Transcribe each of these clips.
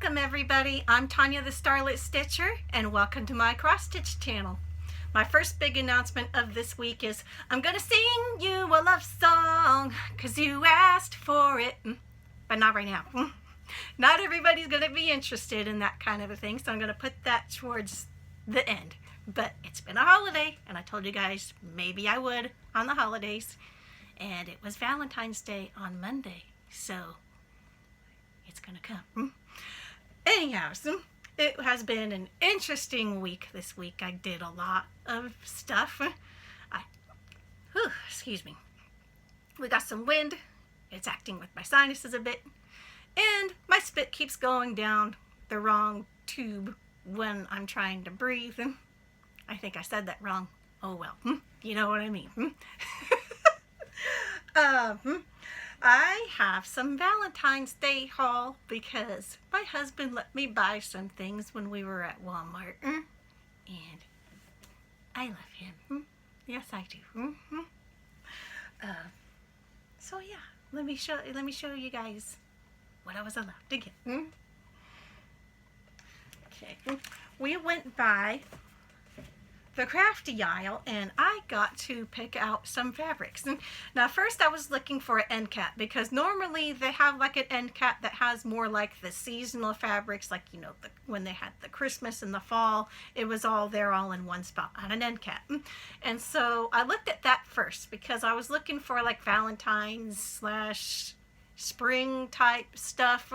Welcome everybody, I'm Tanya the Starlit Stitcher and welcome to my cross stitch channel. My first big announcement of this week is I'm gonna sing you a love song cause you asked for it, but not right now. Not everybody's gonna be interested in that kind of a thing, so I'm gonna put that towards the end. But it's been a holiday and I told you guys maybe I would on the holidays, and it was Valentine's Day on Monday, so it's gonna come. Anyhow, so it has been an interesting week this week. I did a lot of stuff. Excuse me. We got some wind. It's acting with my sinuses a bit. And my spit keeps going down the wrong tube when I'm trying to breathe. I think I said that wrong. Oh well. You know what I mean. I have some Valentine's Day haul because my husband let me buy some things when we were at Walmart, and I love him. Yes, I do. So yeah, let me show you guys what I was allowed to get. Okay, we went by the crafty aisle and I got to pick out some fabrics. Now first I was looking for an end cap because normally they have like an end cap that has more like the seasonal fabrics, like, you know, when they had the Christmas and the fall, it was all there all in one spot on an end cap. And so I looked at that first because I was looking for like Valentine's / spring type stuff.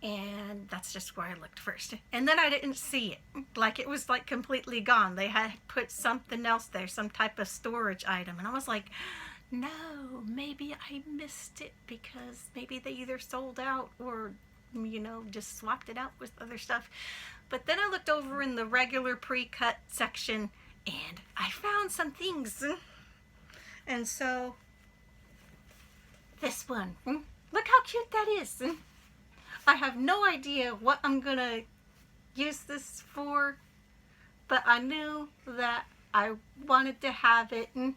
And that's just where I looked first. And then I didn't see it. Like it was like completely gone. They had put something else there, some type of storage item. And I was like, no, maybe I missed it because maybe they either sold out or, you know, just swapped it out with other stuff. But then I looked over in the regular pre-cut section and I found some things. And so, this one, look how cute that is. I have no idea what I'm gonna use this for, but I knew that I wanted to have it in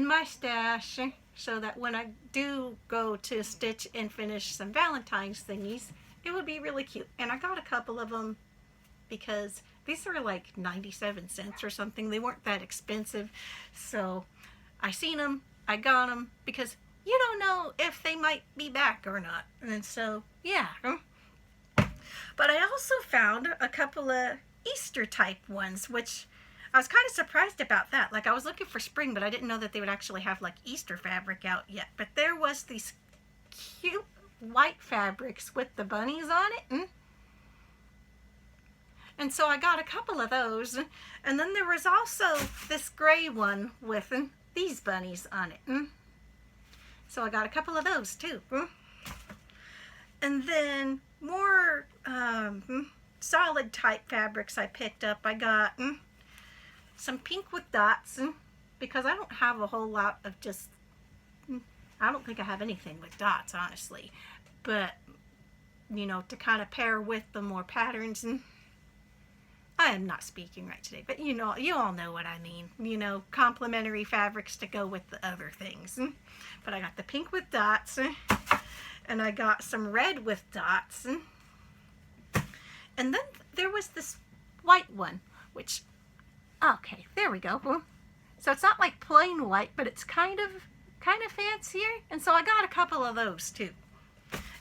my stash so that when I do go to stitch and finish some Valentine's thingies, it would be really cute. And I got a couple of them because these are like 97 cents or something. They weren't that expensive. So I seen them, I got them because you don't know if they might be back or not. And so, yeah. But I also found a couple of Easter type ones, which I was kind of surprised about that. Like I was looking for spring, but I didn't know that they would actually have like Easter fabric out yet. But there was these cute white fabrics with the bunnies on it. And so I got a couple of those. And then there was also this gray one with these bunnies on it. So I got a couple of those too. And then more solid type fabrics I picked up. I got some pink with dots because I don't have a whole lot of just, I don't think I have anything with dots honestly. But, you know, to kind of pair with the more patterns. I am not speaking right today, but you know, you all know what I mean. You know, complementary fabrics to go with the other things. But I got the pink with dots, and I got some red with dots. And then there was this white one, which, okay, there we go. So it's not like plain white, but it's kind of fancier. And so I got a couple of those too.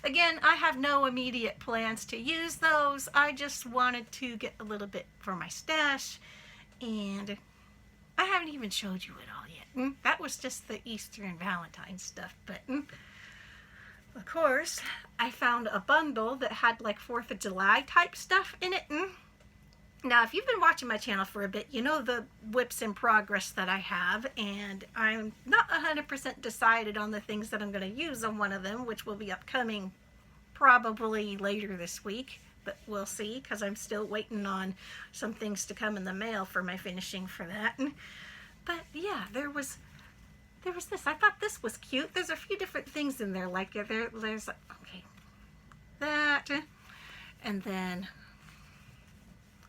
Again, I have no immediate plans to use those. I just wanted to get a little bit for my stash. And I haven't even showed you it all yet. That was just the Easter and Valentine's stuff. But, of course, I found a bundle that had like 4th of July type stuff in it. Now, if you've been watching my channel for a bit, you know the whips in progress that I have, and I'm not 100% decided on the things that I'm going to use on one of them, which will be upcoming probably later this week, but we'll see, because I'm still waiting on some things to come in the mail for my finishing for that. But yeah, there was this. I thought this was cute. There's a few different things in there, like there's, okay, that, and then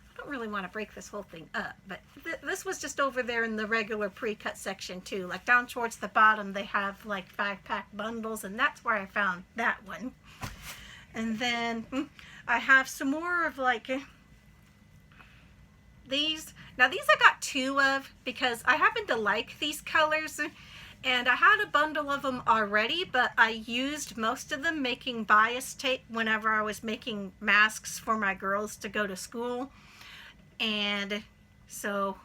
I don't really want to break this whole thing up, but this was just over there in the regular pre-cut section too. Like down towards the bottom they have like 5-pack bundles, and that's where I found that one. And then I have some more of like these. Now these I got 2 of because I happen to like these colors, and I had a bundle of them already, but I used most of them making bias tape whenever I was making masks for my girls to go to school. And so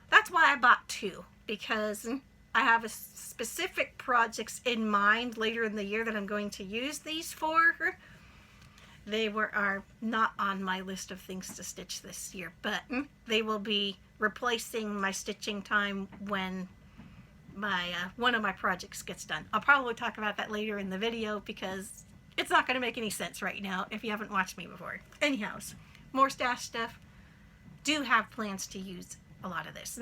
that's why I bought 2, because I have a specific projects in mind later in the year that I'm going to use these for. They are not on my list of things to stitch this year, but they will be replacing my stitching time when my one of my projects gets done. I'll probably talk about that later in the video because it's not going to make any sense right now if you haven't watched me before. Anyhows, more stash stuff. Do have plans to use a lot of this.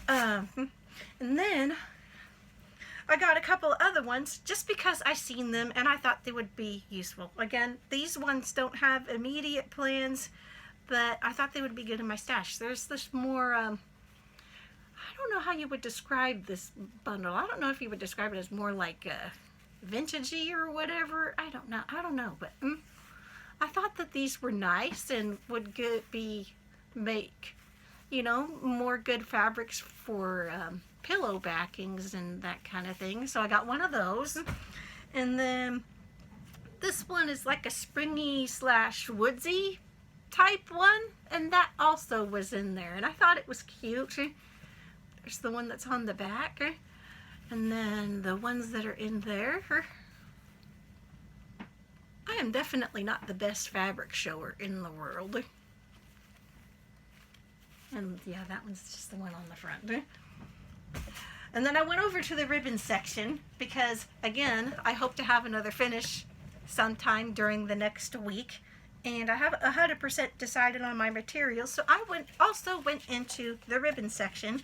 And then I got a couple other ones just because I seen them and I thought they would be useful. Again, these ones don't have immediate plans, but I thought they would be good in my stash. There's this more, I don't know how you would describe this bundle. I don't know if you would describe it as more like vintagey or whatever. I don't know, but I thought that these were nice and would make, you know, more good fabrics for pillow backings and that kind of thing. So I got one of those. And then this one is like a springy / woodsy type one, and that also was in there, and I thought it was cute. There's the one that's on the back, and then the ones that are in there. I am definitely not the best fabric shower in the world. And yeah, that one's just the one on the front. And then I went over to the ribbon section because, again, I hope to have another finish sometime during the next week. And I have 100% decided on my materials. So I also went into the ribbon section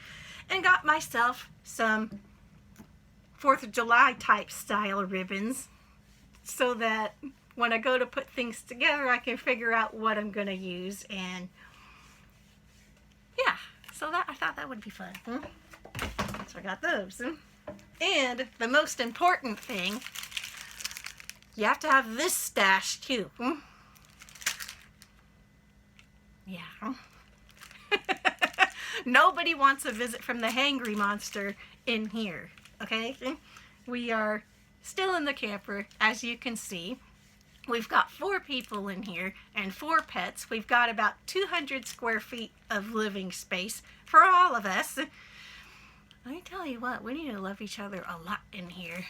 and got myself some 4th of July type style ribbons so that when I go to put things together, I can figure out what I'm going to use. And yeah, so I thought that would be fun. So I got those. And the most important thing, you have to have this stash too. Yeah. Nobody wants a visit from the hangry monster in here, okay? We are still in the camper, as you can see. We've got 4 people in here and 4 pets. We've got about 200 square feet of living space for all of us. Let me tell you what, we need to love each other a lot in here.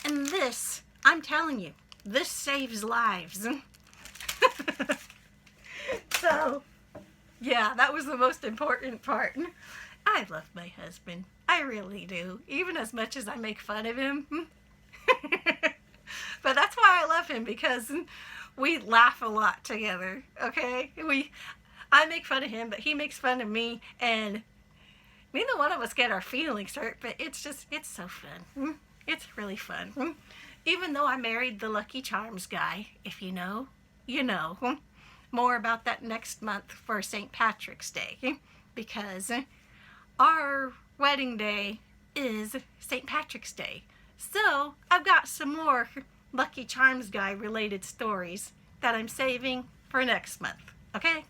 And this, I'm telling you, this saves lives. So, yeah, that was the most important part. I love my husband. I really do. Even as much as I make fun of him. But that's why I love him, because we laugh a lot together, okay? I make fun of him, but he makes fun of me, and neither one of us get our feelings hurt, but it's so fun. It's really fun. Even though I married the Lucky Charms guy, if you know, you know. More about that next month for St. Patrick's Day, because our wedding day is St. Patrick's Day. So I've got some more Lucky Charms guy related stories that I'm saving for next month, okay?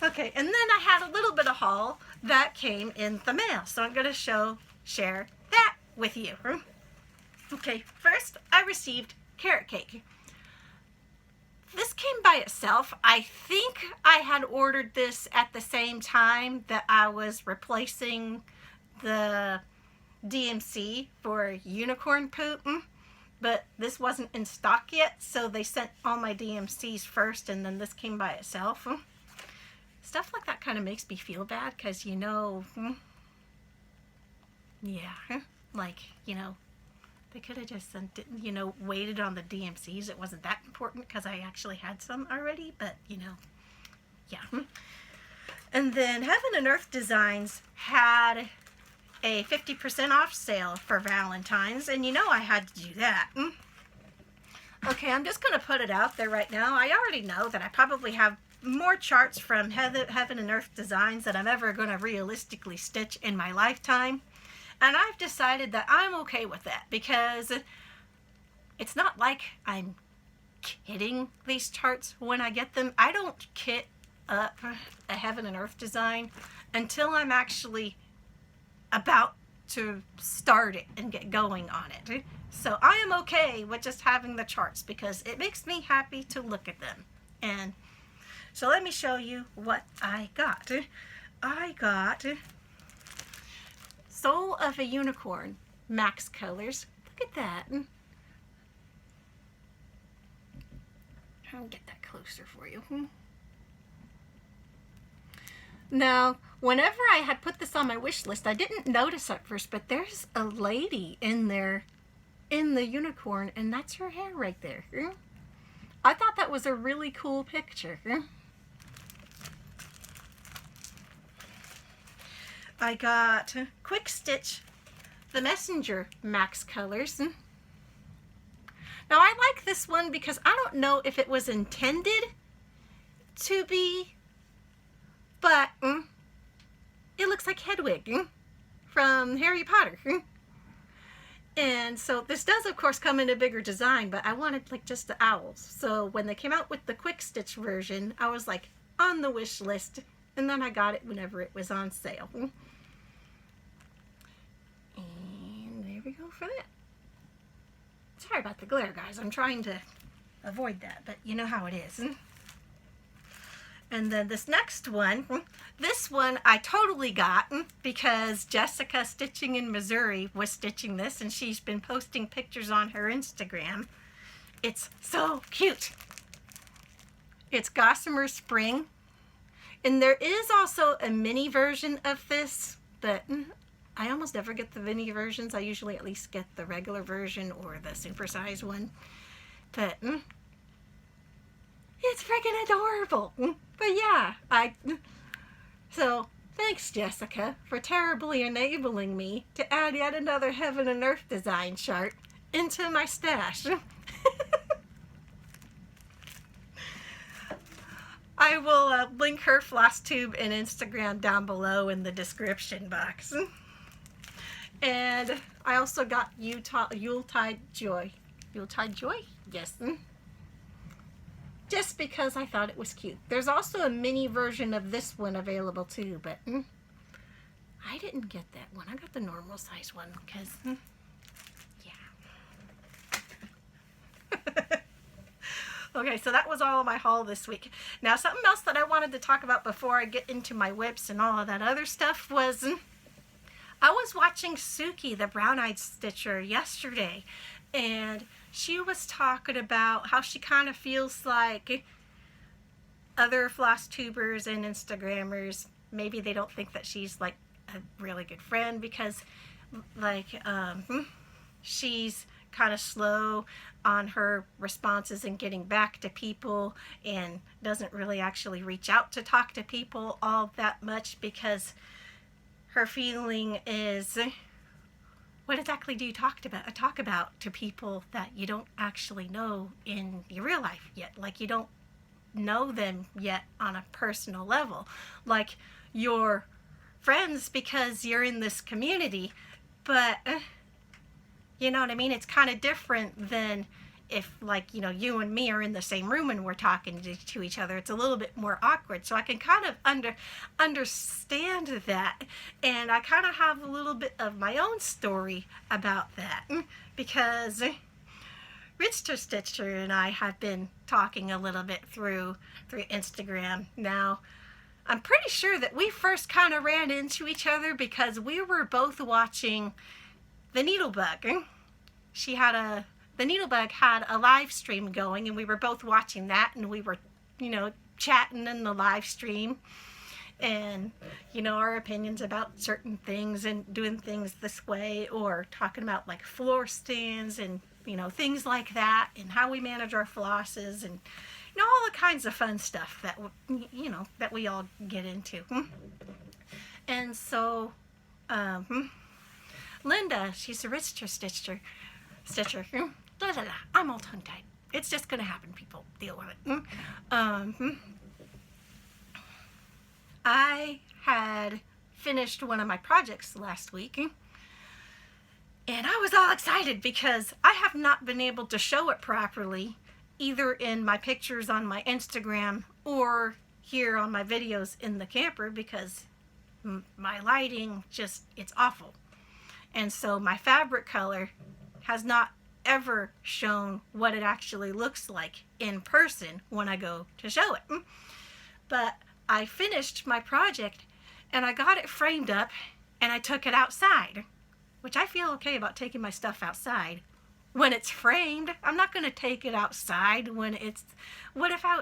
Okay, and then I had a little bit of haul that came in the mail, so I'm going to share that with you. Okay, first I received carrot cake. This came by itself. I think I had ordered this at the same time that I was replacing the DMC for unicorn poop, but this wasn't in stock yet, so they sent all my DMCs first, and then this came by itself. Stuff like that kind of makes me feel bad, because, you know, yeah, like, you know, they could have just sent it, you know, waited on the DMCs. It wasn't that important because I actually had some already, but, you know, yeah. And then Heaven and Earth Designs had a 50% off sale for Valentines, and you know I had to do that. Okay, I'm just going to put it out there right now. I already know that I probably have more charts from Heaven and Earth Designs that I'm ever going to realistically stitch in my lifetime. And I've decided that I'm okay with that, because it's not like I'm kitting these charts when I get them. I don't kit up a heaven and earth design until I'm actually about to start it and get going on it. So I am okay with just having the charts because it makes me happy to look at them. And so let me show you what I got. I got Soul of a Unicorn Max Colors. Look at that. I'll get that closer for you. Now, whenever I had put this on my wish list, I didn't notice at first, but there's a lady in there in the unicorn, and that's her hair right there. I thought that was a really cool picture. I got Quick Stitch the Messenger Max Colors. Now I like this one because I don't know if it was intended to be, but it looks like Hedwig from Harry Potter. And so this does of course come in a bigger design, but I wanted like just the owls. So when they came out with the Quick Stitch version, I was like on the wish list, and then I got it whenever it was on sale. And there we go for that. Sorry about the glare, guys. I'm trying to avoid that, but you know how it is. And then this next one, this one I totally got because Jessica Stitching in Missouri was stitching this, and she's been posting pictures on her Instagram. It's so cute. It's Gossamer Spring. And there is also a mini version of this, but I almost never get the mini versions. I usually at least get the regular version or the supersized one. But it's freaking adorable. But yeah, so thanks Jessica for terribly enabling me to add yet another Heaven and Earth design chart into my stash. I will link her Flosstube and Instagram down below in the description box. And I also got Yuletide Joy. Yuletide Joy? Yes. Just because I thought it was cute. There's also a mini version of this one available too, but I didn't get that one. I got the normal size one because, yeah. Okay, so that was all of my haul this week. Now, something else that I wanted to talk about before I get into my whips and all of that other stuff was I was watching Suki, the brown-eyed stitcher, yesterday, and she was talking about how she kind of feels like other floss tubers and Instagrammers, maybe they don't think that she's like a really good friend because like she's kind of slow on her responses and getting back to people and doesn't really actually reach out to talk to people all that much because her feeling is, what exactly do you talk about to people that you don't actually know in your real life yet? Like you don't know them yet on a personal level. Like you're friends because you're in this community, but you know what I mean? It's kind of different than if like, you know, you and me are in the same room and we're talking to each other. It's a little bit more awkward. So I can kind of understand that. And I kind of have a little bit of my own story about that because Richard Stitcher and I have been talking a little bit through Instagram. Now, I'm pretty sure that we first kind of ran into each other because we were both watching the Needlebug. The Needlebug had a live stream going and we were both watching that and we were, you know, chatting in the live stream and, you know, our opinions about certain things and doing things this way or talking about like floor stands and, you know, things like that and how we manage our flosses and, you know, all the kinds of fun stuff that, you know, that we all get into. And so, Linda, she's a Richard Stitcher. I'm all tongue-tied. It's just going to happen, people. Deal with it. I had finished one of my projects last week, And I was all excited because I have not been able to show it properly, either in my pictures on my Instagram or here on my videos in the camper, because my lighting just, it's awful. And so my fabric color has not ever shown what it actually looks like in person when I go to show it. But I finished my project and I got it framed up and I took it outside, which I feel okay about taking my stuff outside when it's framed. I'm not going to take it outside when it's, what if I'm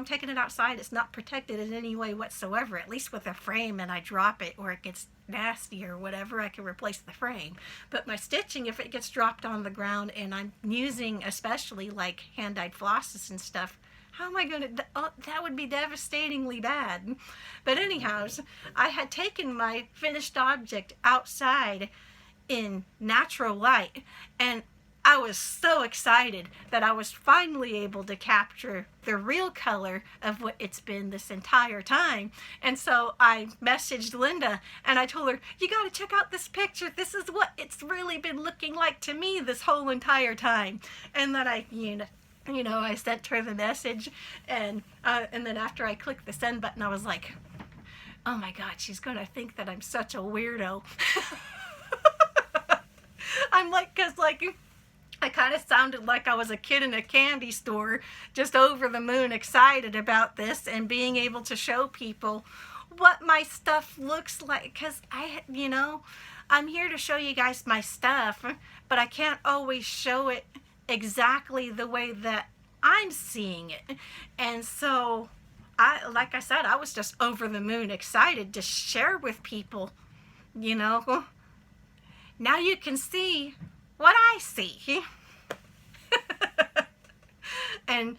taking it outside, it's not protected in any way whatsoever, at least with a frame, and I drop it or it gets nasty or whatever, I can replace the frame. But my stitching, if it gets dropped on the ground and I'm using especially like hand-dyed flosses and stuff, how am I going to, that would be devastatingly bad. But anyhow, I had taken my finished object outside in natural light, and I was so excited that I was finally able to capture the real color of what it's been this entire time. And so I messaged Linda and I told her, you got to check out this picture. This is what it's really been looking like to me this whole entire time. And then I sent her the message, and then after I clicked the send button, I was like, oh my God, she's going to think that I'm such a weirdo. I'm like, because like, I kind of sounded like I was a kid in a candy store, just over the moon excited about this and being able to show people what my stuff looks like. Because I'm here to show you guys my stuff, but I can't always show it exactly the way that I'm seeing it. And so, like I said, I was just over the moon excited to share with people, Now you can see what I see. And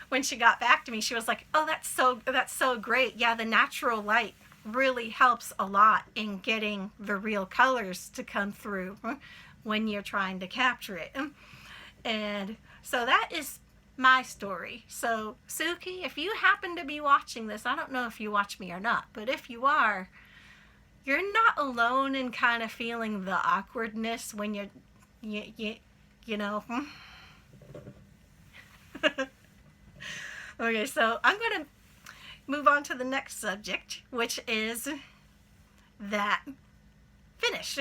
when she got back to me, she was like, oh, that's so great. Yeah, the natural light really helps a lot in getting the real colors to come through when you're trying to capture it. And so that is my story. So Suki, if you happen to be watching this, I don't know if you watch me or not, but if you are, you're not alone in kind of feeling the awkwardness when you Okay, so I'm going to move on to the next subject, which is that finish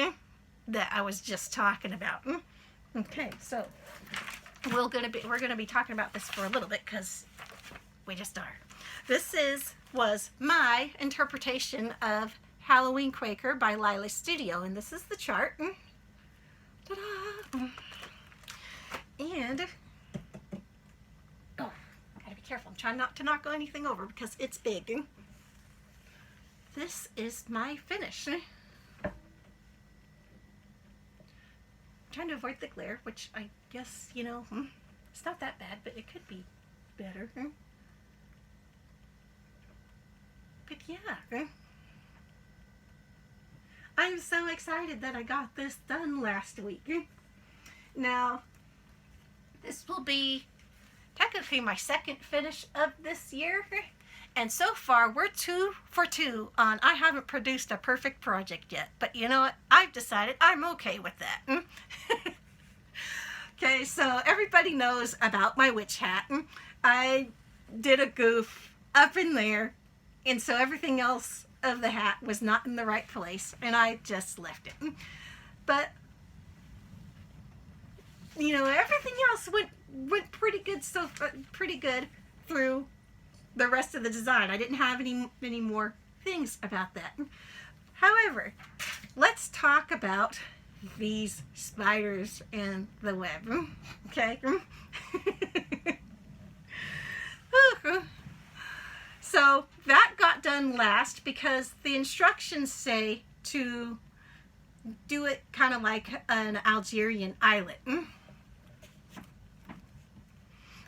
that I was just talking about. Okay, so we're going to be talking about this for a little bit because we just are. This was my interpretation of Halloween Quaker by Lila Studio, and this is the chart. Ta-da! And gotta be careful. I'm trying not to knock anything over because it's big. This is my finish. I'm trying to avoid the glare, which I guess, it's not that bad, but it could be better. But yeah. I'm so excited that I got this done last week. Now, this will be technically my second finish of this year. And so far, we're 2 for 2 on I haven't produced a perfect project yet. But you know what? I've decided I'm okay with that. Okay, so everybody knows about my witch hat. I did a goof up in there. And so everything else of the hat was not in the right place. And I just left it. But everything else went pretty good. Pretty good through the rest of the design. I didn't have any more things about that. However, let's talk about these spiders and the web. Okay. So that got done last because the instructions say to do it kind of like an Algerian eyelet.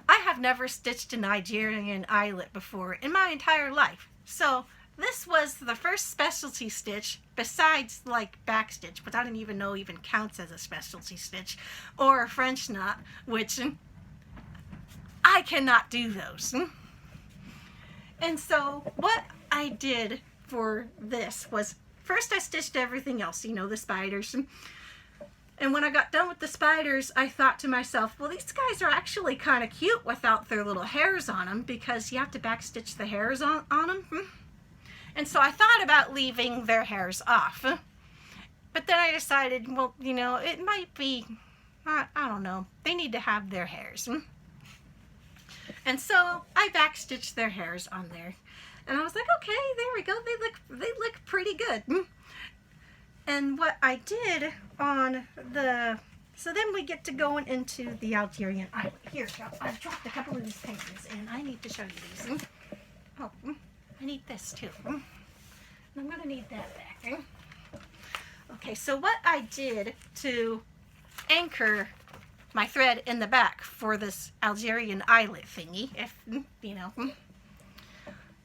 I have never stitched an Algerian eyelet before in my entire life. So this was the first specialty stitch besides like backstitch, which I didn't even know even counts as a specialty stitch, or a French knot, which I cannot do those. And so what I did for this was first I stitched everything else, the spiders. And when I got done with the spiders, I thought to myself, well, these guys are actually kind of cute without their little hairs on them, because you have to backstitch the hairs on them. And so I thought about leaving their hairs off. But then I decided, well, you know, it might be, I don't know, they need to have their hairs. And so I backstitched their hairs on there. And I was like, okay, there we go. They look pretty good. And what I did on the, so then we get to going into the Algerian island. Here, I've dropped a couple of these papers and I need to show you these. Oh, I need this too. I'm going to need that back. Okay, so what I did to anchor my thread in the back for this Algerian eyelet thingy, if, you know,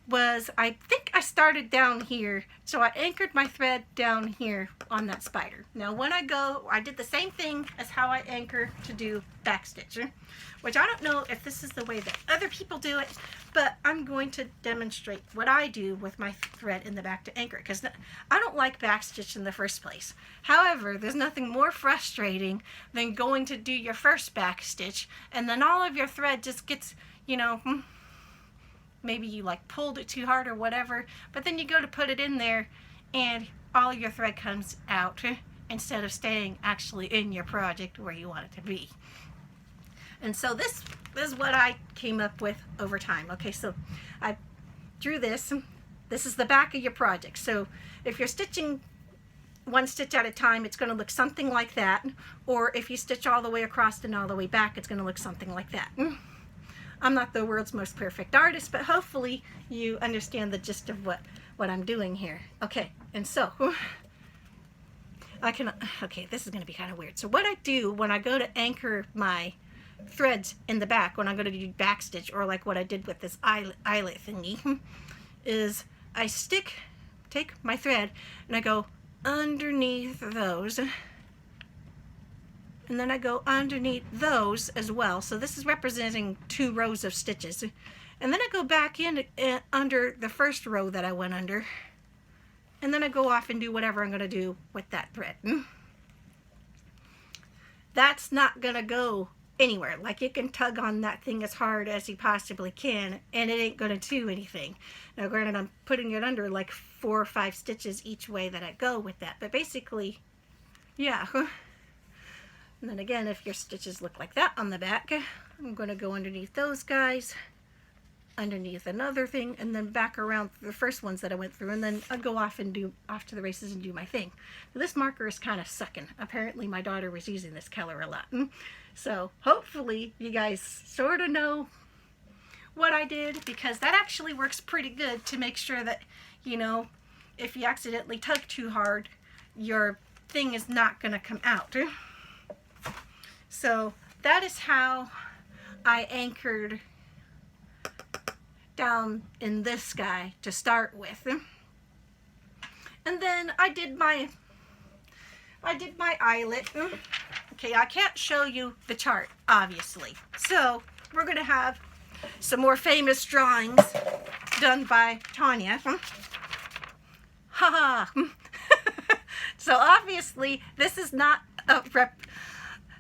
was I think I started down here. So I anchored my thread down here on that spider. Now when I go, I did the same thing as how I anchor to do backstitch, which I don't know if this is the way that other people do it, but I'm going to demonstrate what I do with my thread in the back to anchor, because I don't like backstitch in the first place. However, there's nothing more frustrating than going to do your first backstitch and then all of your thread just gets, you know, maybe you like pulled it too hard or whatever, but then you go to put it in there and all your thread comes out instead of staying actually in your project where you want it to be. And so this is what I came up with over time. Okay, so I drew this. This is the back of your project. So if you're stitching one stitch at a time, it's going to look something like that. Or if you stitch all the way across and all the way back, it's going to look something like that. I'm not the world's most perfect artist, but hopefully you understand the gist of what I'm doing here. Okay, and so okay, this is going to be kind of weird. So what I do when I go to anchor my threads in the back, when I'm going to do backstitch, or like what I did with this eyelet thingy, is I take my thread and I go underneath those. And then I go underneath those as well. So this is representing 2 rows of stitches. And then I go back in under the first row that I went under. And then I go off and do whatever I'm going to do with that thread. That's not going to go anywhere. Like, you can tug on that thing as hard as you possibly can and it ain't going to do anything. Now granted, I'm putting it under like 4 or 5 stitches each way that I go with that. But basically, yeah. And then again, if your stitches look like that on the back, I'm going to go underneath those guys, underneath another thing, and then back around the first ones that I went through, and then I'll go off and do off to the races and do my thing. So this marker is kind of sucking. Apparently my daughter was using this color a lot. So hopefully you guys sort of know what I did, because that actually works pretty good to make sure that, you know, if you accidentally tug too hard, your thing is not going to come out. So that is how I anchored down in this guy to start with. And then I did my eyelet. Okay, I can't show you the chart, obviously. So we're going to have some more famous drawings done by Tanya. Haha. So obviously this is not a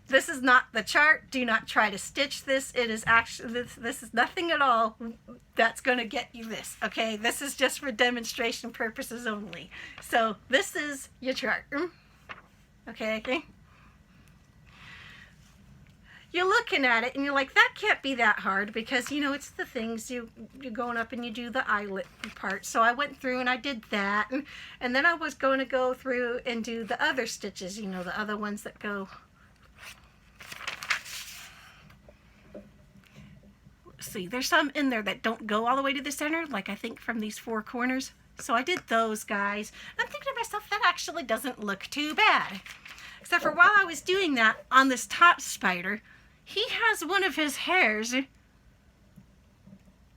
this is not the chart. Do not try to stitch this. It is actually, this is nothing at all that's going to get you this, okay? This is just for demonstration purposes only. So this is your chart, okay? You're looking at it and you're like, that can't be that hard, because, you know, it's the things you're going up and you do the eyelet part. So I went through and I did that, and then I was going to go through and do the other stitches, you know, the other ones that go. See, there's some in there that don't go all the way to the center, like I think from these 4 corners. So I did those guys. I'm thinking to myself, that actually doesn't look too bad. Except for while I was doing that on this top spider, he has one of his hairs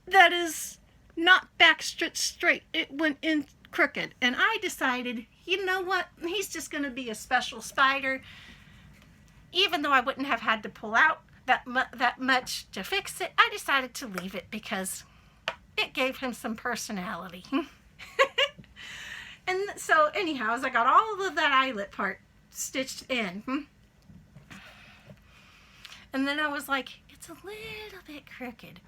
that is not backstitched straight. It went in crooked. And I decided, you know what? He's just going to be a special spider. Even though I wouldn't have had to pull out that much to fix it, I decided to leave it because it gave him some personality. And so anyhow, as I got all of that eyelet part stitched in, And then I was like, it's a little bit crooked.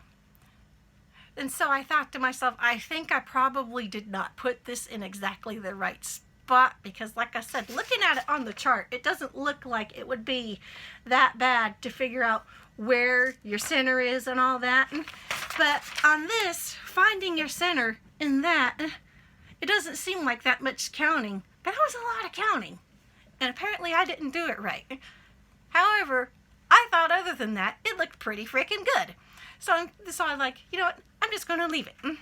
And so I thought to myself, I think I probably did not put this in exactly the right spot, because like I said, looking at it on the chart, it doesn't look like it would be that bad to figure out where your center is and all that. But on this, finding your center in that, it doesn't seem like that much counting. But that was a lot of counting. And apparently I didn't do it right. However, I thought other than that, it looked pretty freaking good. So I was like, you know what, I'm just going to leave it.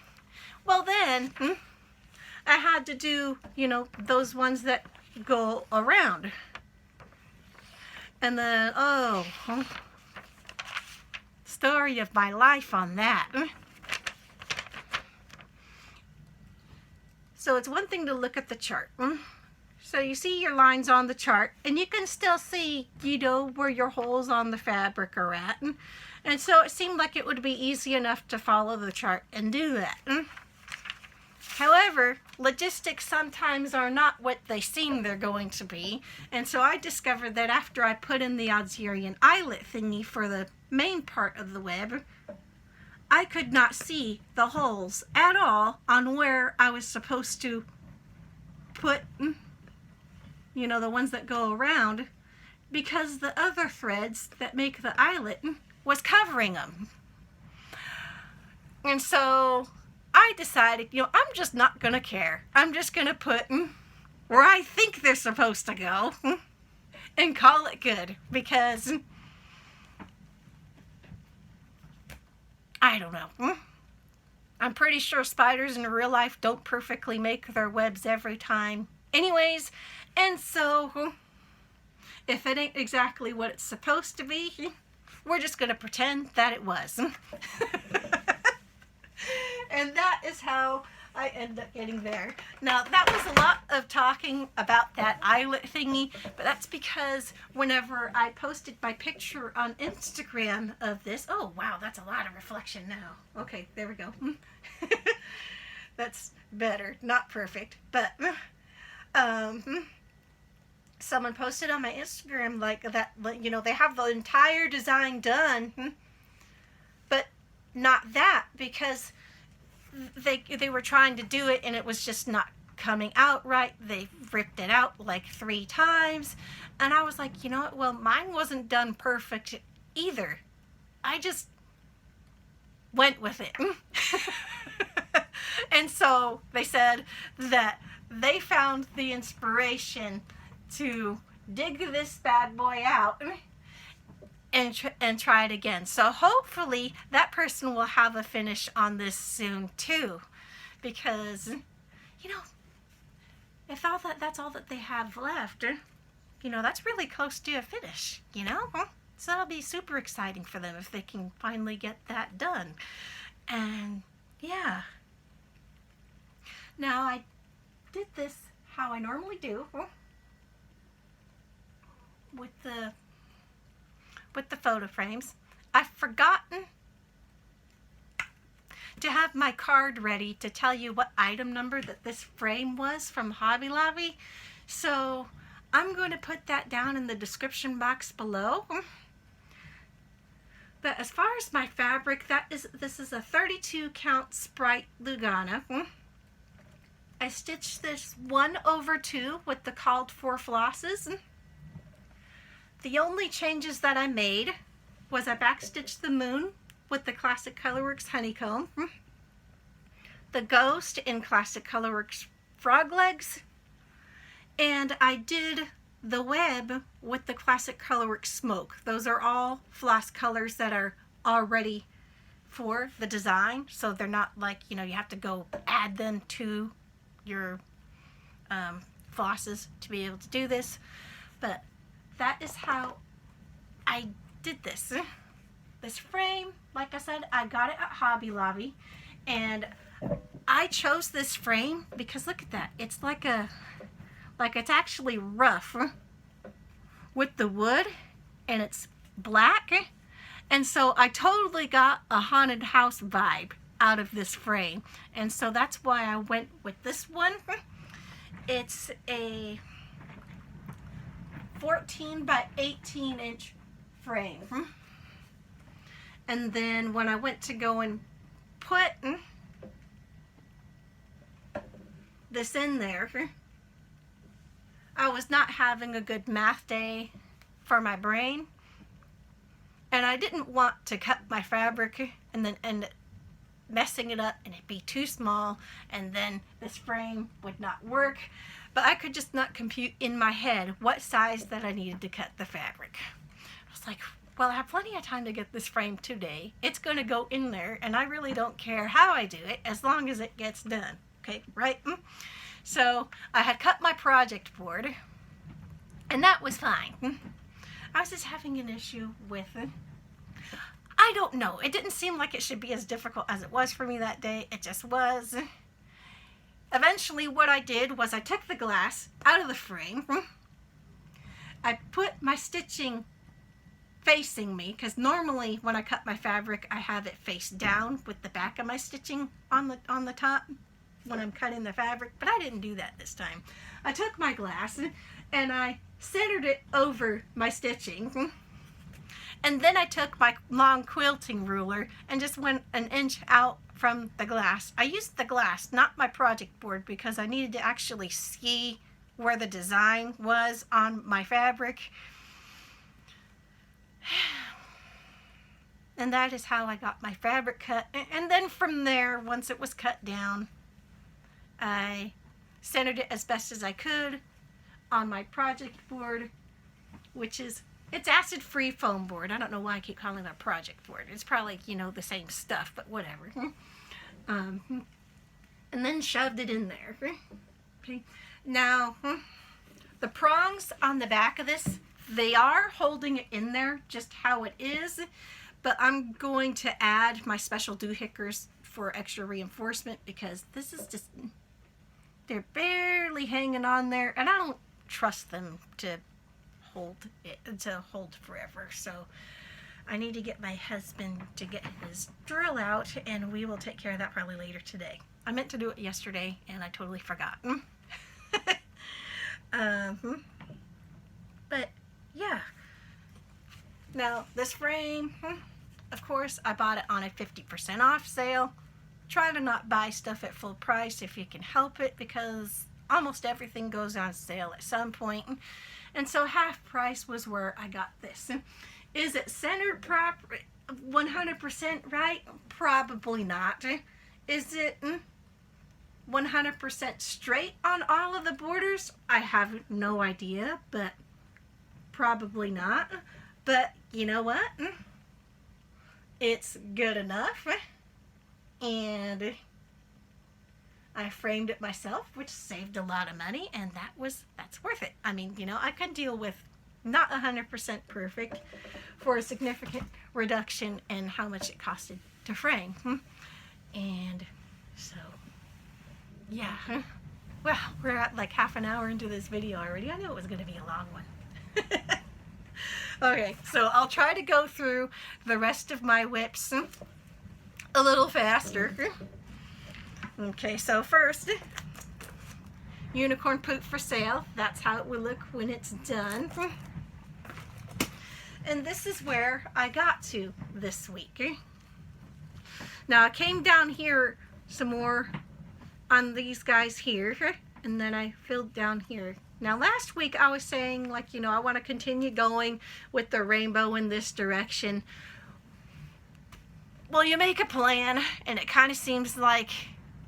Well then, I had to do, you know, those ones that go around. And then, story of my life on that. So it's one thing to look at the chart. So you see your lines on the chart, and you can still see, you know, where your holes on the fabric are at. And so it seemed like it would be easy enough to follow the chart and do that. However, logistics sometimes are not what they seem they're going to be. And so I discovered that after I put in the auxiliary eyelet thingy for the main part of the web, I could not see the holes at all on where I was supposed to put, you know, the ones that go around, because the other threads that make the eyelet was covering them. And so I decided, you know, I'm just not going to care. I'm just going to put where I think they're supposed to go and call it good, because I don't know. I'm pretty sure spiders in real life don't perfectly make their webs every time anyways. And so if it ain't exactly what it's supposed to be, we're just going to pretend that it was. And that is how I end up getting there. Now, that was a lot of talking about that eyelet thingy, but that's because whenever I posted my picture on Instagram of this, oh wow, that's a lot of reflection now. Okay, there we go. That's better, not perfect, but someone posted on my Instagram like that, you know, they have the entire design done, but not that, because they were trying to do it and it was just not coming out right. They ripped it out like 3 times, and I was like, you know what, well, mine wasn't done perfect either. I just went with it. And so they said that they found the inspiration to dig this bad boy out and try it again. So hopefully that person will have a finish on this soon too, because, you know, if that's all that they have left, you know, that's really close to a finish, you know. So that'll be super exciting for them if they can finally get that done. And yeah, now I did this how I normally do with the photo frames. I've forgotten to have my card ready to tell you what item number that this frame was from Hobby Lobby. So I'm going to put that down in the description box below. But as far as my fabric, this is a 32 count Sprite Lugana. I stitched this 1/2 with the called for flosses. The only changes that I made was I backstitched the moon with the Classic Colorworks honeycomb, the ghost in Classic Colorworks frog legs, and I did the web with the Classic Colorworks smoke. Those are all floss colors that are already for the design, so they're not like, you know, you have to go add them to your flosses to be able to do this. But that is how I did this. This frame, like I said, I got it at Hobby Lobby, and I chose this frame because look at that. It's like it's actually rough with the wood, and it's black, and so I totally got a haunted house vibe out of this frame, and so that's why I went with this one. It's a 14 by 18 inch frame. And then when I went to go and put this in there, I was not having a good math day for my brain, and I didn't want to cut my fabric and then end up messing it up and it'd be too small, and then this frame would not work. But I could just not compute in my head what size that I needed to cut the fabric. I was like, well, I have plenty of time to get this frame today. It's going to go in there, and I really don't care how I do it as long as it gets done. Okay, right? So I had cut my project board, and that was fine. I was just having an issue with it. I don't know. It didn't seem like it should be as difficult as it was for me that day. It just was. Eventually, what I did was I took the glass out of the frame. I put my stitching facing me, because normally when I cut my fabric, I have it face down with the back of my stitching on the top when I'm cutting the fabric, but I didn't do that this time. I took my glass and I centered it over my stitching, and then I took my long quilting ruler and just went an inch out from the glass. I used the glass, not my project board, because I needed to actually see where the design was on my fabric. And that is how I got my fabric cut. And then from there, once it was cut down, I centered it as best as I could on my project board, which is, it's acid-free foam board. I don't know why I keep calling it a project board. It's probably, you know, the same stuff, but whatever. And then shoved it in there. Okay. Now, the prongs on the back of this, they are holding it in there just how it is, but I'm going to add my special doohickers for extra reinforcement, because this is just, they're barely hanging on there, and I don't trust them to hold forever. So I need to get my husband to get his drill out, and we will take care of that probably later today. I meant to do it yesterday and I totally forgot. But yeah, now this frame, of course, I bought it on a 50% off sale. Try to not buy stuff at full price if you can help it, because almost everything goes on sale at some point. And so half price was where I got this. Is it centered proper 100% right? Probably not. Is it 100% straight on all of the borders? I have no idea, but probably not. But you know what? It's good enough. And I framed it myself, which saved a lot of money, and that's worth it. I mean, you know, I can deal with not 100% perfect for a significant reduction in how much it costed to frame. And so, yeah. Well, we're at like half an hour into this video already. I knew it was going to be a long one. Okay, so I'll try to go through the rest of my whips a little faster. Okay, so first, unicorn poop for sale. That's how it will look when it's done. And this is where I got to this week. Now I came down here some more on these guys here, and then I filled down here. Now last week I was saying, like, you know, I want to continue going with the rainbow in this direction. Well, you make a plan, and it kind of seems like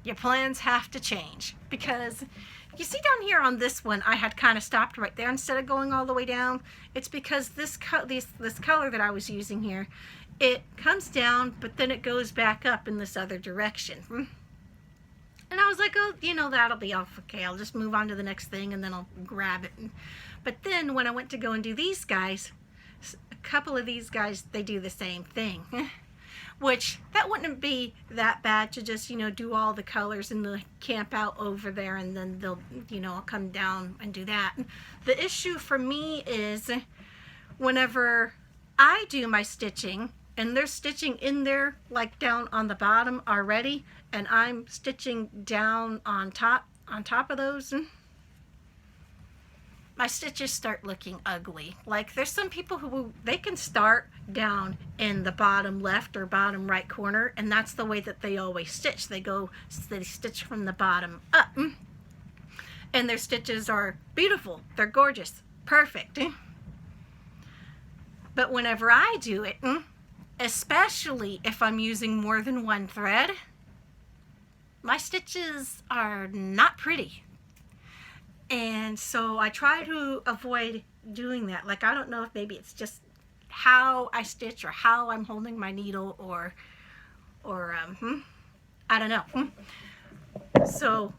your plans have to change, because you see down here on this one, I had kind of stopped right there instead of going all the way down. It's because this color that I was using here, it comes down, but then it goes back up in this other direction. And I was like, oh, you know, that'll be off. Okay, I'll just move on to the next thing, and then I'll grab it. But then when I went to go and do these guys, a couple of these guys, they do the same thing. Which, that wouldn't be that bad to just, you know, do all the colors and the camp out over there, and then they'll, you know, come down and do that. The issue for me is whenever I do my stitching, and they're stitching in there, like down on the bottom already, and I'm stitching down on top of those, my stitches start looking ugly. Like there's some people who they can start down in the bottom left or bottom right corner, and that's the way that they always stitch. They stitch from the bottom up, and their stitches are beautiful. They're gorgeous, perfect. But whenever I do it, especially if I'm using more than one thread, my stitches are not pretty. And so I try to avoid doing that. Like, I don't know if maybe it's just how I stitch or how I'm holding my needle or I don't know. So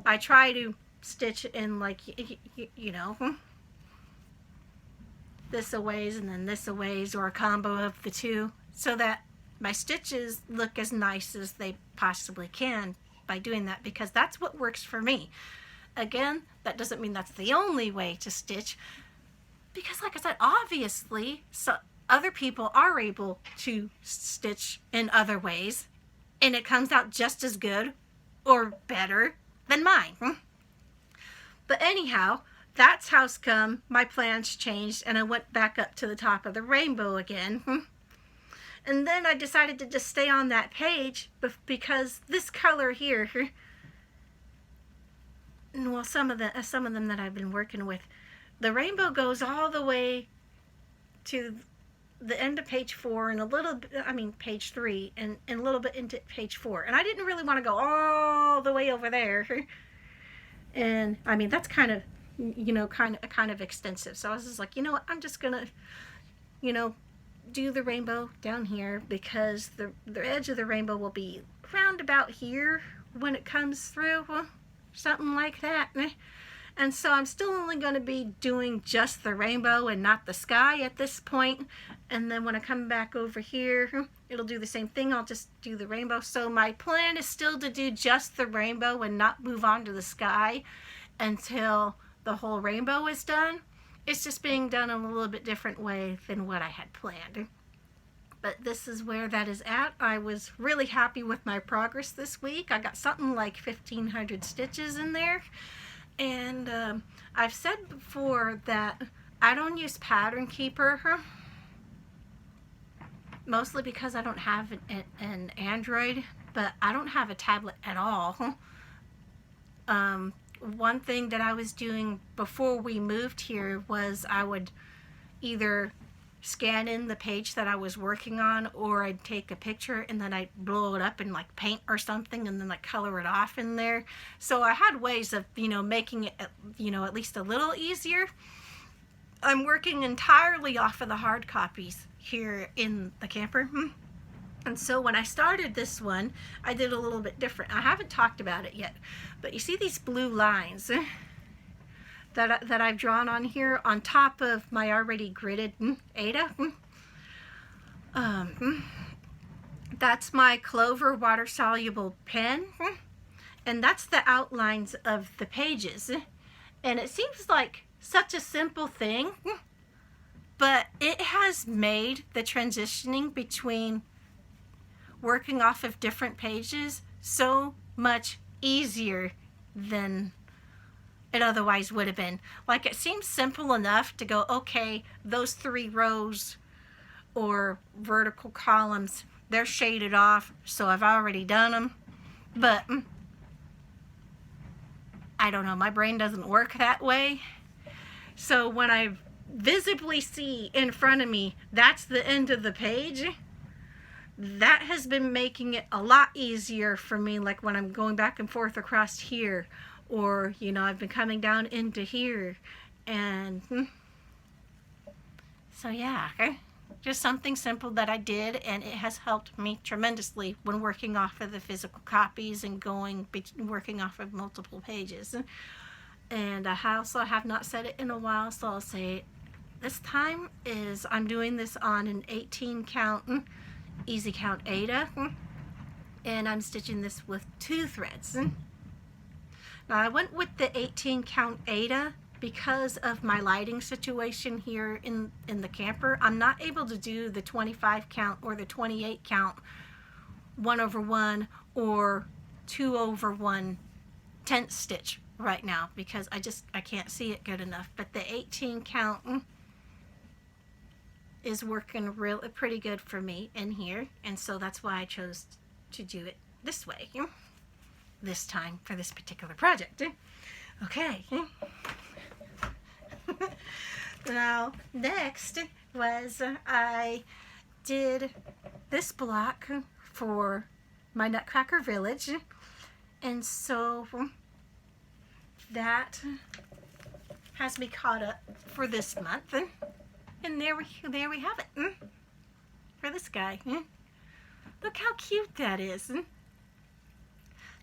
I try to stitch in like, you know, this a ways and then this a ways, or a combo of the two, so that my stitches look as nice as they possibly can by doing that, because that's what works for me. Again, that doesn't mean that's the only way to stitch, because like I said, obviously other people are able to stitch in other ways and it comes out just as good or better than mine. But anyhow, that's how come my plans changed and I went back up to the top of the rainbow again. And then I decided to just stay on that page because this color here, well, some of them that I've been working with, the rainbow goes all the way to the end of page 4 and a little bit, I mean page 3 and a little bit into page 4. And I didn't really want to go all the way over there. And I mean, that's kind of, you know, kind of extensive. So I was just like, you know what, I'm just gonna, you know, do the rainbow down here, because the edge of the rainbow will be round about here when it comes through, something like that. And so I'm still only going to be doing just the rainbow and not the sky at this point. And then when I come back over here, it'll do the same thing. I'll just do the rainbow. So my plan is still to do just the rainbow and not move on to the sky until the whole rainbow is done. It's just being done in a little bit different way than what I had planned. But this is where that is at. I was really happy with my progress this week. I got something like 1,500 stitches in there. And I've said before that I don't use Pattern Keeper, mostly because I don't have an Android, but I don't have a tablet at all. One thing that I was doing before we moved here was I would either scan in the page that I was working on, or I'd take a picture and then I'd blow it up in like paint or something and then like color it off in there. So I had ways of, you know, making it, you know, at least a little easier. I'm working entirely off of the hard copies here in the camper. And so when I started this one, I did a little bit different. I haven't talked about it yet, but you see these blue lines that I've drawn on here on top of my already gridded Ada. That's my Clover water-soluble pen, and that's the outlines of the pages. And it seems like such a simple thing, but it has made the transitioning between working off of different pages so much easier than it otherwise would have been. Like, it seems simple enough to go, okay, those 3 rows or vertical columns, they're shaded off, so I've already done them. But I don't know, my brain doesn't work that way. So when I visibly see in front of me that's the end of the page, that has been making it a lot easier for me. Like when I'm going back and forth across here, or, you know, I've been coming down into here, and so yeah, just something simple that I did, and it has helped me tremendously when working off of the physical copies and working off of multiple pages. And I also have not said it in a while, so I'll say it this time. Is I'm doing this on an 18 count easy count Ada, and I'm stitching this with 2 threads. Now I went with the 18 count Ada because of my lighting situation here in the camper. I'm not able to do the 25 count or the 28 count 1/1 or 2/1 tent stitch right now because I can't see it good enough, but the 18 count is working pretty good for me in here, and so that's why I chose to do it this way this time for this particular project. Okay. Now next was I did this block for my Nutcracker village, and so that has me caught up for this month, and there we have it for this guy. Look how cute that is.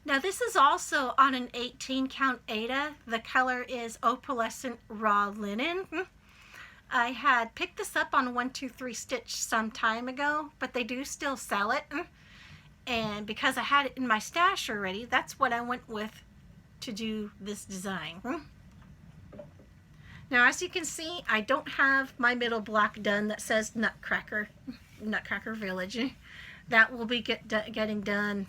Now this is also on an 18 count Aida. The color is opalescent raw linen. I had picked this up on 123 Stitch some time ago, but they do still sell it. And because I had it in my stash already, that's what I went with to do this design. Now as you can see, I don't have my middle block done that says Nutcracker Village. That will be getting done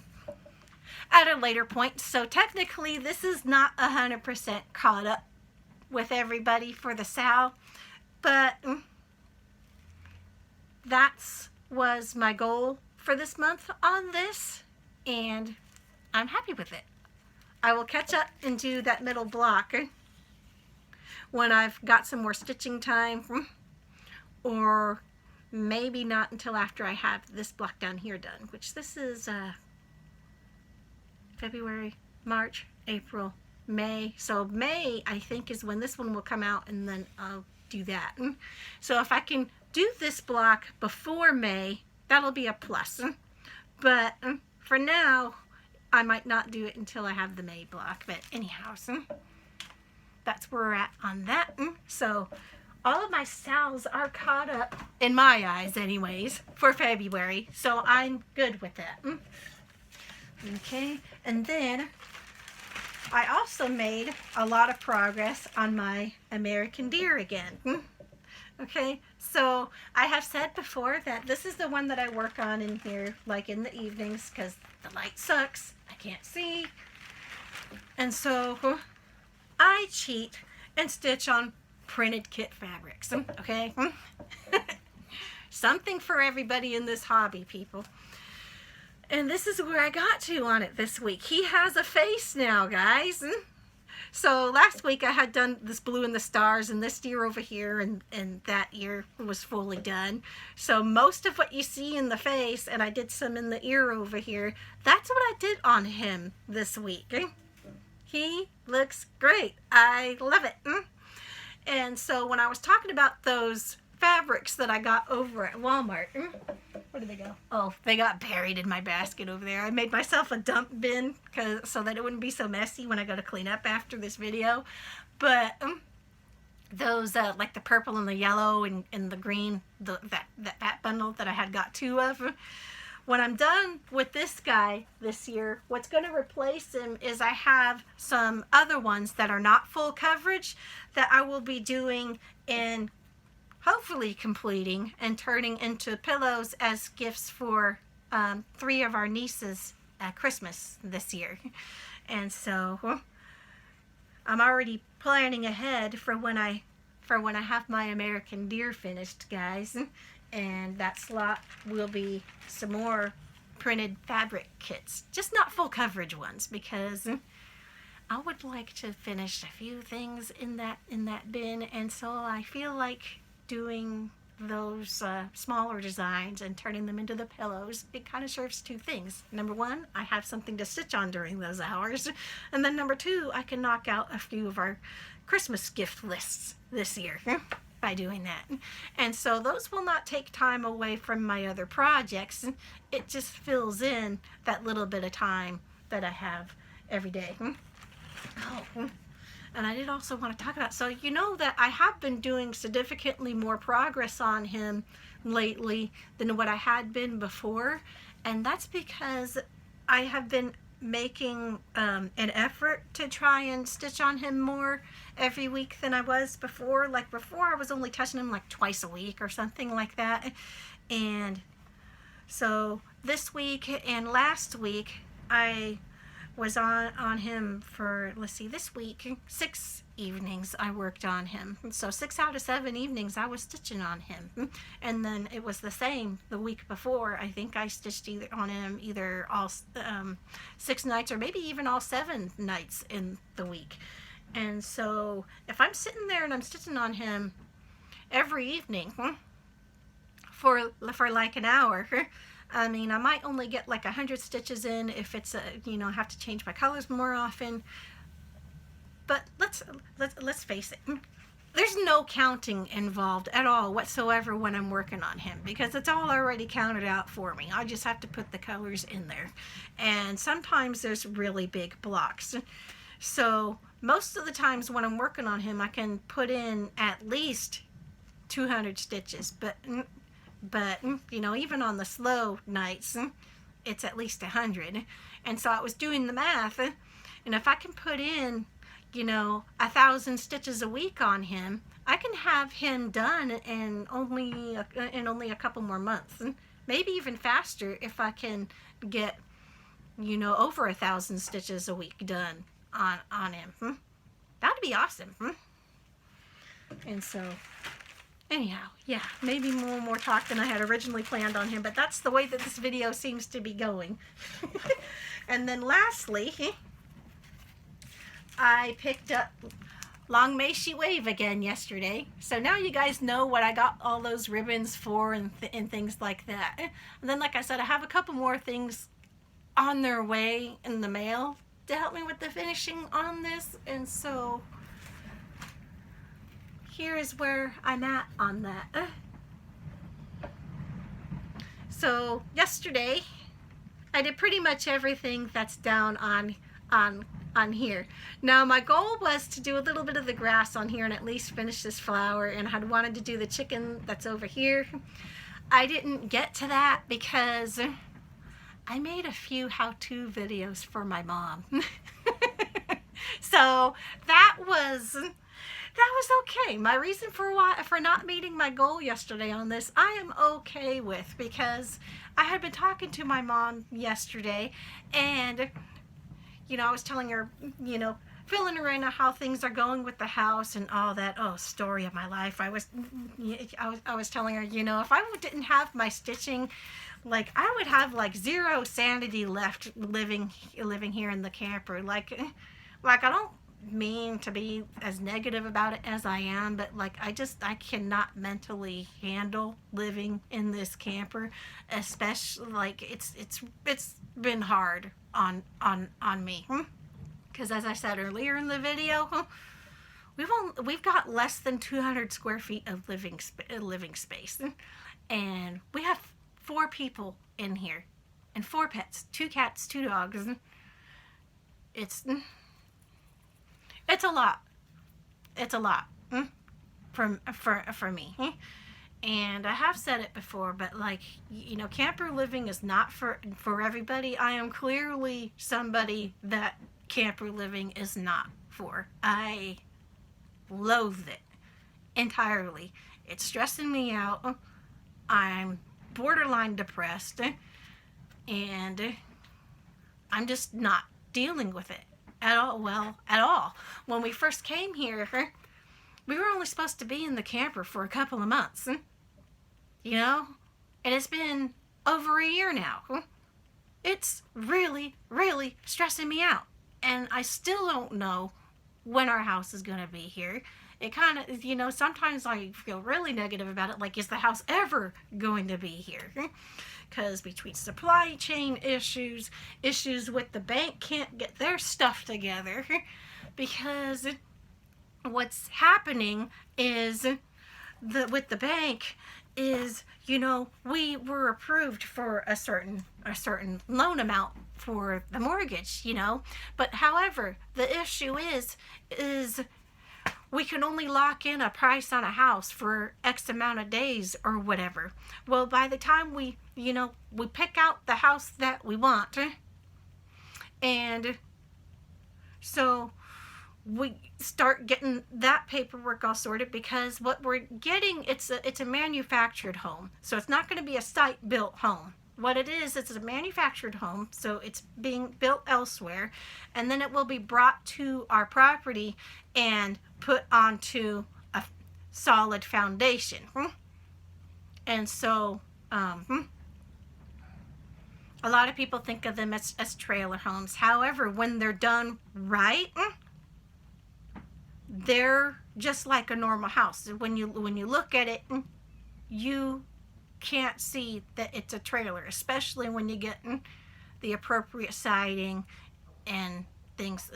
at a later point. So technically this is not 100% caught up with everybody for the Sal, but that's was my goal for this month on this, and I'm happy with it. I will catch up and do that middle block when I've got some more stitching time, or maybe not until after I have this block down here done, which this is February, March, April, May. So May, I think, is when this one will come out, and then I'll do that. So if I can do this block before May, that'll be a plus. But for now, I might not do it until I have the May block. But anyhow, that's where we're at on that. So all of my Sals are caught up, in my eyes anyways, for February. So I'm good with that. Okay, and then I also made a lot of progress on my American Deer again. Okay, so I have said before that this is the one that I work on in here, like in the evenings, because the light sucks, I can't see. And so I cheat and stitch on printed kit fabrics, okay? Something for everybody in this hobby, people. And this is where I got to on it this week. He has a face now, guys. So last week I had done this blue and the stars and this ear over here, and that ear was fully done. So most of what you see in the face, and I did some in the ear over here, that's what I did on him this week. He looks great. I love it. And so when I was talking about those fabrics that I got over at Walmart, where did they go? Oh, they got buried in my basket over there. I made myself a dump bin so that it wouldn't be so messy when I go to clean up after this video. But those like the purple and the yellow and the green, that bundle that I had got 2 of. When I'm done with this guy this year, what's going to replace him is I have some other ones that are not full coverage that I will be doing and hopefully completing and turning into pillows as gifts for 3 of our nieces at Christmas this year. And so I'm already planning ahead for when I have my American Deer finished, guys. And that slot will be some more printed fabric kits, just not full coverage ones, because I would like to finish a few things in that bin, and so I feel like doing those smaller designs and turning them into the pillows. It kind of serves 2 things. Number 1, I have something to stitch on during those hours, and then number 2, I can knock out a few of our Christmas gift lists this year by doing that. And so those will not take time away from my other projects. It just fills in that little bit of time that I have every day. Oh, and I did also want to talk about, so you know that I have been doing significantly more progress on him lately than what I had been before, and that's because I have been making an effort to try and stitch on him more every week than I was before. Like before, I was only touching him like twice a week or something like that. And so this week and last week I on him for, let's see, this week, 6 evenings I worked on him. So 6 out of 7 evenings I was stitching on him. And then it was the same the week before. I think I stitched on him either all 6 nights or maybe even all 7 nights in the week. And so if I'm sitting there and I'm stitching on him every evening for like an hour, I mean, I might only get like 100 stitches in if it's I have to change my colors more often. But let's face it, there's no counting involved at all whatsoever when I'm working on him, because it's all already counted out for me. I just have to put the colors in there. And sometimes there's really big blocks. So most of the times when I'm working on him, I can put in at least 200 stitches, but even on the slow nights, it's at least 100. And so I was doing the math, and if I can put in 1,000 stitches a week on him, I can have him done in only a couple more months, maybe even faster if I can get over 1,000 stitches a week done on him. That'd be awesome. And so anyhow, yeah, maybe more talk than I had originally planned on him, but that's the way that this video seems to be going. And then lastly, I picked up Long May She Wave again yesterday. So now you guys know what I got all those ribbons for and things like that. And then, like I said, I have a couple more things on their way in the mail to help me with the finishing on this. And so here is where I'm at on that. So yesterday I did pretty much everything that's down on here. Now my goal was to do a little bit of the grass on here and at least finish this flower, and I had wanted to do the chicken that's over here. I didn't get to that because I made a few how-to videos for my mom. So that was okay. My reason for not meeting my goal yesterday on this, I am okay with, because I had been talking to my mom yesterday, and I was telling her, filling her in on how things are going with the house and all that. Oh, story of my life. I was telling her, if I didn't have my stitching, like, I would have like zero sanity left living here in the camper. Like I don't mean to be as negative about it as I am, but like I cannot mentally handle living in this camper, especially like it's been hard on me, because as I said earlier in the video, we've got less than 200 square feet of living space, and we have 4 people in here and 4 pets, 2 cats, 2 dogs. It's a lot. It's a lot for me. And I have said it before, but like, camper living is not for everybody. I am clearly somebody that camper living is not for. I loathe it entirely. It's stressing me out. I'm borderline depressed, and I'm just not dealing with it at all. When we first came here, we were only supposed to be in the camper for a couple of months, and it's been over a year now. It's really, really stressing me out, and I still don't know when our house is going to be here. It kind of, sometimes I feel really negative about it, like, is the house ever going to be here? Because between supply chain issues with the bank can't get their stuff together, because what's happening is with the bank is, we were approved for a certain loan amount for the mortgage, but however, the issue is we can only lock in a price on a house for X amount of days or whatever. Well, by the time we pick out the house that we want, and so we start getting that paperwork all sorted, because what we're getting, it's a manufactured home. So it's not going to be a site-built home. what it is, it's a manufactured home, so it's being built elsewhere, and then it will be brought to our property and put onto a solid foundation. And so a lot of people think of them as trailer homes. However, when they're done right, they're just like a normal house. When you look at it, you can't see that it's a trailer, especially when you get the appropriate siding and things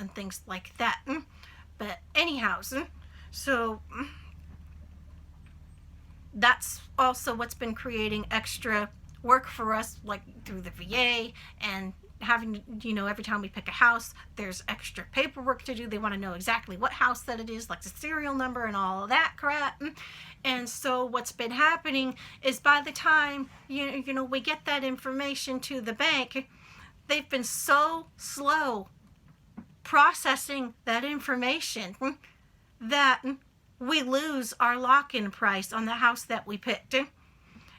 like that. But anyhow, so that's also what's been creating extra work for us, like through the VA, and having, you know, every time we pick a house, there's extra paperwork to do. They want to know exactly what house that it is, like the serial number and all of that crap. And so what's been happening is by the time you know we get that information to the bank, they've been so slow processing that information that we lose our lock-in price on the house that we picked.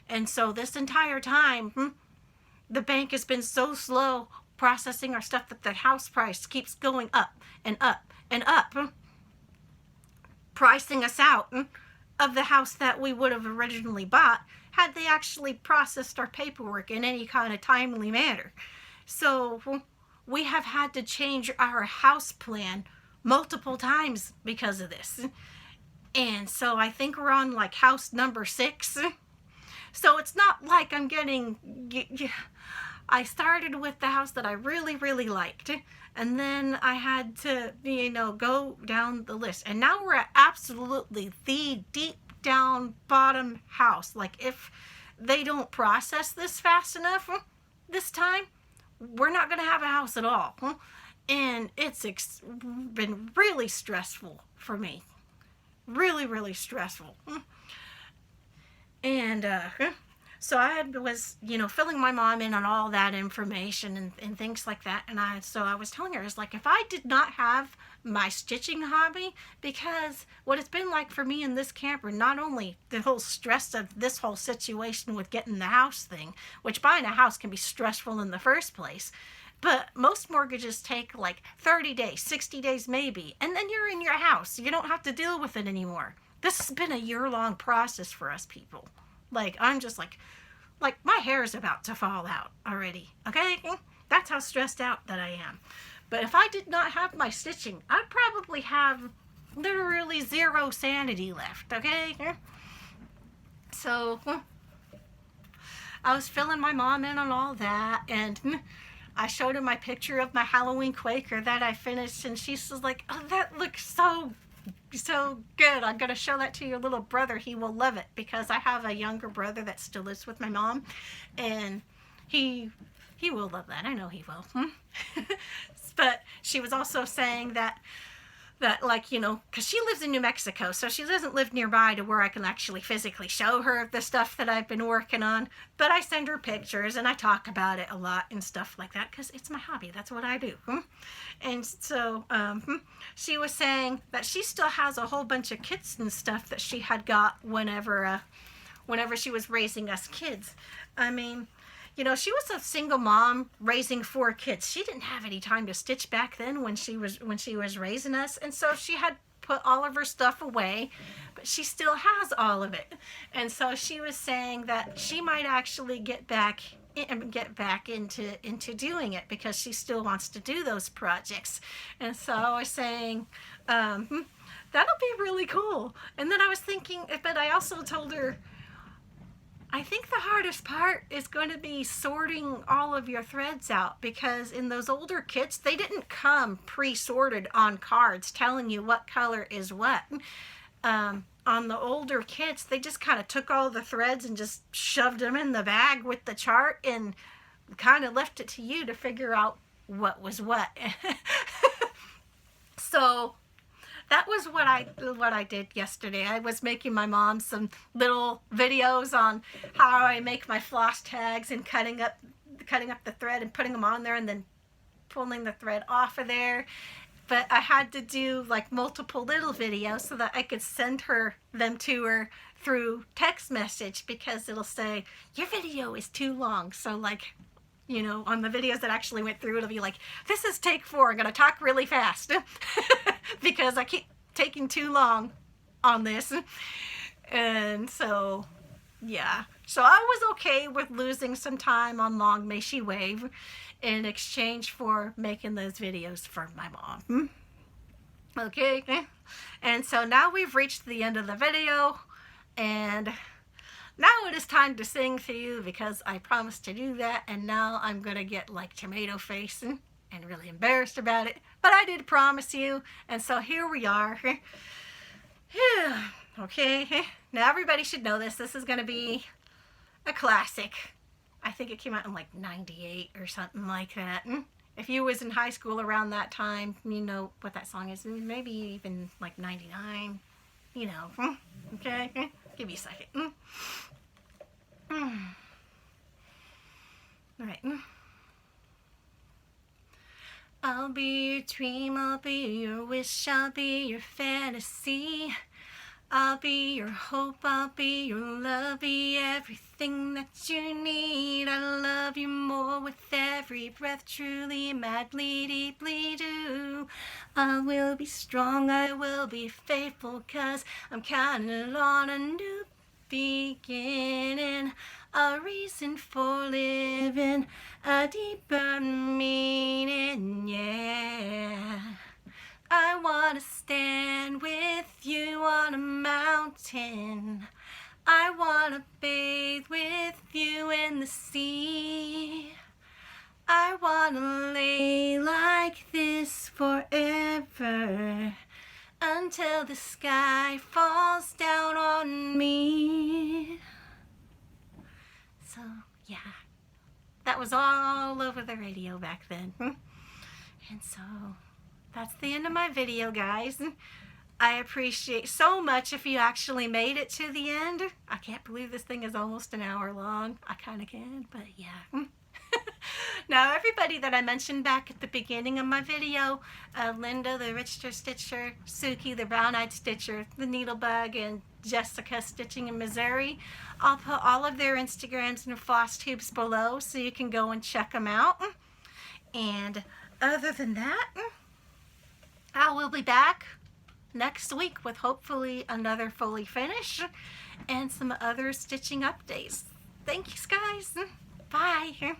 And so this entire time, the bank has been so slow processing our stuff that the house price keeps going up and up and up, pricing us out of the house that we would have originally bought had they actually processed our paperwork in any kind of timely manner. So we have had to change our house plan multiple times because of this. And so I think we're on like house number 6. So it's not like I'm getting... I started with the house that I really, really liked. And then I had to, you know, go down the list. And now we're at absolutely the deep down bottom house. Like, if they don't process this fast enough this time, we're not going to have a house at all. And it's been really stressful for me. Really, really stressful. And so I was, you know, filling my mom in on all that information and things like that. And so I was telling her, it's like, if I did not have my stitching hobby, because what it's been like for me in this camper, not only the whole stress of this whole situation with getting the house thing, which buying a house can be stressful in the first place, but most mortgages take like 30 days, 60 days maybe, and then you're in your house. You don't have to deal with it anymore. This has been a year-long process for us people. Like, I'm just like my hair is about to fall out already, okay? That's how stressed out that I am. But if I did not have my stitching, I'd probably have literally zero sanity left, okay? So I was filling my mom in on all that, and I showed her my picture of my Halloween Quaker that I finished, and she's just like, oh, that looks so good. I'm going to show that to your little brother. He will love it, because I have a younger brother that still lives with my mom, and he will love that. I know he will. But she was also saying that like, you know, because she lives in New Mexico, so she doesn't live nearby to where I can actually physically show her the stuff that I've been working on. But I send her pictures and I talk about it a lot and stuff like that, because it's my hobby. That's what I do. And so she was saying that she still has a whole bunch of kits and stuff that she had got whenever she was raising us kids. I mean, you know, she was a single mom raising 4 kids. She didn't have any time to stitch back then when she was raising us, and so she had put all of her stuff away, but she still has all of it. And so she was saying that she might actually get back into doing it, because she still wants to do those projects. And so I was saying, that'll be really cool. And then I was thinking, but I also told her, I think the hardest part is going to be sorting all of your threads out, because in those older kits, they didn't come pre-sorted on cards telling you what color is what. On the older kits, they just kind of took all the threads and just shoved them in the bag with the chart and kind of left it to you to figure out what was what. So that was what I did yesterday. I was making my mom some little videos on how I make my floss tags, and cutting up the thread and putting them on there, and then pulling the thread off of there. but I had to do like multiple little videos so that I could send them to her through text message, because it'll say your video is too long. So like, you know, on the videos that actually went through, it'll be like, this is take 4, I'm gonna talk really fast because I keep taking too long on this. And so yeah, so I was okay with losing some time on Long May She Wave in exchange for making those videos for my mom. Okay, and so now we've reached the end of the video, and now it is time to sing to you, because I promised to do that, and now I'm gonna get like tomato face and really embarrassed about it, but I did promise you, and so here we are. Okay, now everybody should know this. This is gonna be a classic. I think it came out in like 98 or something like that. If you was in high school around that time, you know what that song is. Maybe even like 99, you know. Okay, give me a second. All right. I'll be your dream, I'll be your wish, I'll be your fantasy. I'll be your hope, I'll be your love, be everything that you need. I love you more with every breath, truly, madly, deeply do. I will be strong, I will be faithful, 'cause I'm counting on a new beginning, a reason for living, a deeper meaning, yeah. I want to stand with you on a mountain. I want to bathe with you in the sea. I want to lay like this forever, until the sky falls down on me. So, yeah, that was all over the radio back then. And so that's the end of my video, guys. I appreciate so much if you actually made it to the end. I can't believe this thing is almost an hour long. I kind of can, but yeah. Now, everybody that I mentioned back at the beginning of my video, Linda, the Richter Stitcher, Suki, the Brown-Eyed Stitcher, the Needlebug, and Jessica Stitching in Missouri, I'll put all of their Instagrams and Flosstubes below so you can go and check them out. And other than that, I will be back next week with hopefully another fully finish and some other stitching updates. Thanks, guys. Bye.